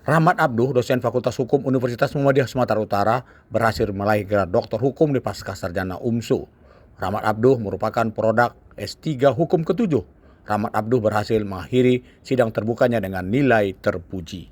Rahmat Abduh, dosen Fakultas Hukum Universitas Muhammadiyah Sumatera Utara, berhasil meraih gelar Doktor Hukum di Pascasarjana UMSU. Rahmat Abduh merupakan produk S3 Hukum ke-7. Rahmat Abduh berhasil mengakhiri sidang terbukanya dengan nilai terpuji.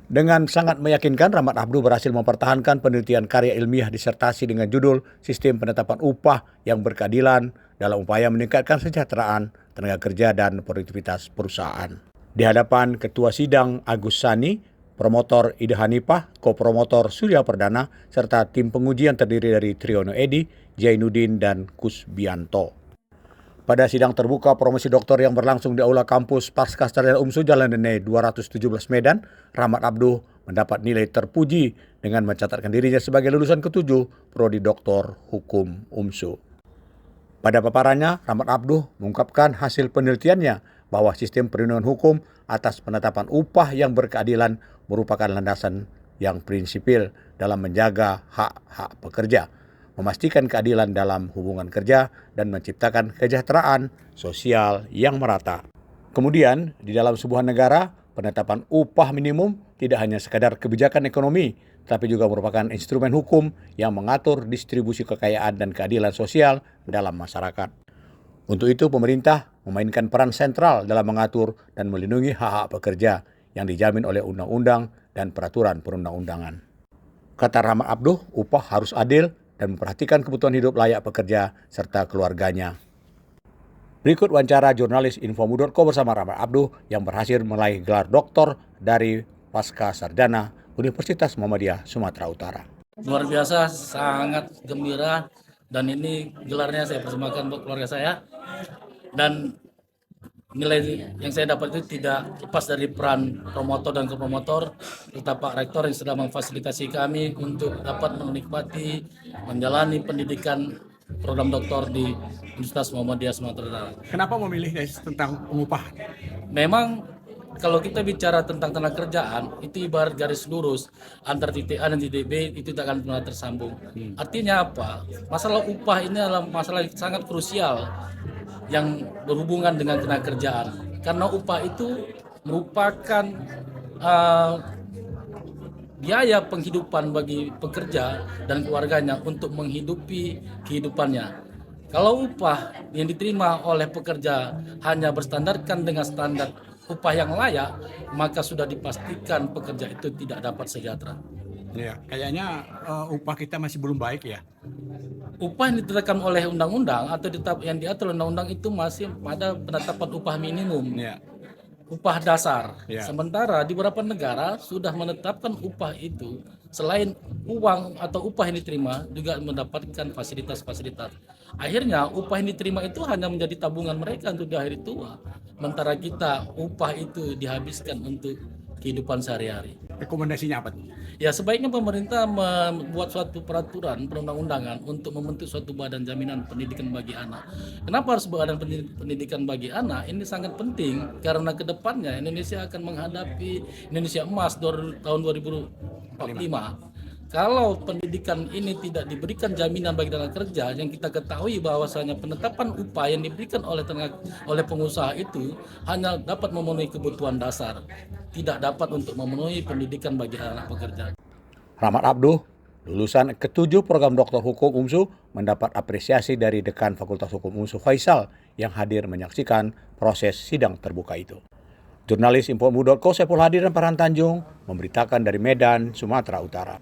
Dengan sangat meyakinkan, Rahmat Abduh berhasil mempertahankan penelitian karya ilmiah disertasi dengan judul Sistem Penetapan Upah yang Berkeadilan dalam upaya meningkatkan kesejahteraan tenaga kerja dan produktivitas perusahaan. Di hadapan Ketua Sidang Agus Sani, promotor Ida Hanifah, kopromotor Surya Perdana, serta tim penguji yang terdiri dari Triyono Edi, Jainuddin, dan Kusbianto. Pada sidang terbuka promosi doktor yang berlangsung di Aula Kampus Pascasarjana UMSU Jalan Dene 217 Medan, Rahmat Abduh mendapat nilai terpuji dengan mencatatkan dirinya sebagai lulusan ke-7 Prodi Doktor Hukum UMSU. Pada paparannya, Rahmat Abduh mengungkapkan hasil penelitiannya bahwa sistem perlindungan hukum atas penetapan upah yang berkeadilan merupakan landasan yang prinsipil dalam menjaga hak-hak pekerja, memastikan keadilan dalam hubungan kerja, dan menciptakan kesejahteraan sosial yang merata. Kemudian, di dalam sebuah negara, penetapan upah minimum tidak hanya sekadar kebijakan ekonomi, tapi juga merupakan instrumen hukum yang mengatur distribusi kekayaan dan keadilan sosial dalam masyarakat. Untuk itu, pemerintah memainkan peran sentral dalam mengatur dan melindungi hak-hak pekerja yang dijamin oleh undang-undang dan peraturan perundang-undangan. Kata Rahmat Abduh, upah harus adil dan memperhatikan kebutuhan hidup layak pekerja serta keluarganya. Berikut wawancara jurnalis Infomu.co bersama Rahmat Abduh yang berhasil meraih gelar doktor dari Pascasarjana Universitas Muhammadiyah Sumatera Utara. Luar biasa, sangat gembira, dan ini gelarnya saya persembahkan buat keluarga saya. Dan nilai yang saya dapat itu tidak lepas dari peran promotor dan kopromotor, serta Pak Rektor yang sudah memfasilitasi kami untuk dapat menikmati, menjalani pendidikan program doktor di Universitas Muhammadiyah Sumatera Utara. Kenapa memilih tentang upah? Memang kalau kita bicara tentang tenaga kerjaan, itu ibarat garis lurus antar titik A dan titik B, itu tidak akan pernah tersambung. Artinya apa? Masalah upah ini adalah masalah yang sangat krusial yang berhubungan dengan tenaga kerjaan. Karena upah itu merupakan biaya penghidupan bagi pekerja dan keluarganya untuk menghidupi kehidupannya. Kalau upah yang diterima oleh pekerja hanya berstandarkan dengan standar upah yang layak, maka sudah dipastikan pekerja itu tidak dapat sejahtera. Ya, kayaknya upah kita masih belum baik ya. Upah yang ditetapkan oleh undang-undang atau yang diatur undang-undang itu masih pada penetapan upah minimum. Ya. Upah dasar. Ya. Sementara di beberapa negara sudah menetapkan upah itu selain uang atau upah yang diterima juga mendapatkan fasilitas-fasilitas. Akhirnya upah yang diterima itu hanya menjadi tabungan mereka untuk di hari tua. Sementara kita upah itu dihabiskan untuk kehidupan sehari-hari. Rekomendasinya apa? Ya, sebaiknya pemerintah membuat suatu peraturan perundang-undangan untuk membentuk suatu badan jaminan pendidikan bagi anak. Kenapa harus badan pendidikan bagi anak? Ini sangat penting karena kedepannya Indonesia akan menghadapi Indonesia Emas tahun 2045. Kalau pendidikan ini tidak diberikan jaminan bagi tenaga kerja, yang kita ketahui bahwasanya penetapan upah yang diberikan oleh pengusaha itu hanya dapat memenuhi kebutuhan dasar, tidak dapat untuk memenuhi pendidikan bagi anak pekerja. Rahmat Abduh, lulusan ke-7 program Doktor Hukum UMSU, mendapat apresiasi dari Dekan Fakultas Hukum UMSU Faisal yang hadir menyaksikan proses sidang terbuka itu. Jurnalis Infomu.co Saiful Hadi dan Farhan Tanjung memberitakan dari Medan, Sumatera Utara.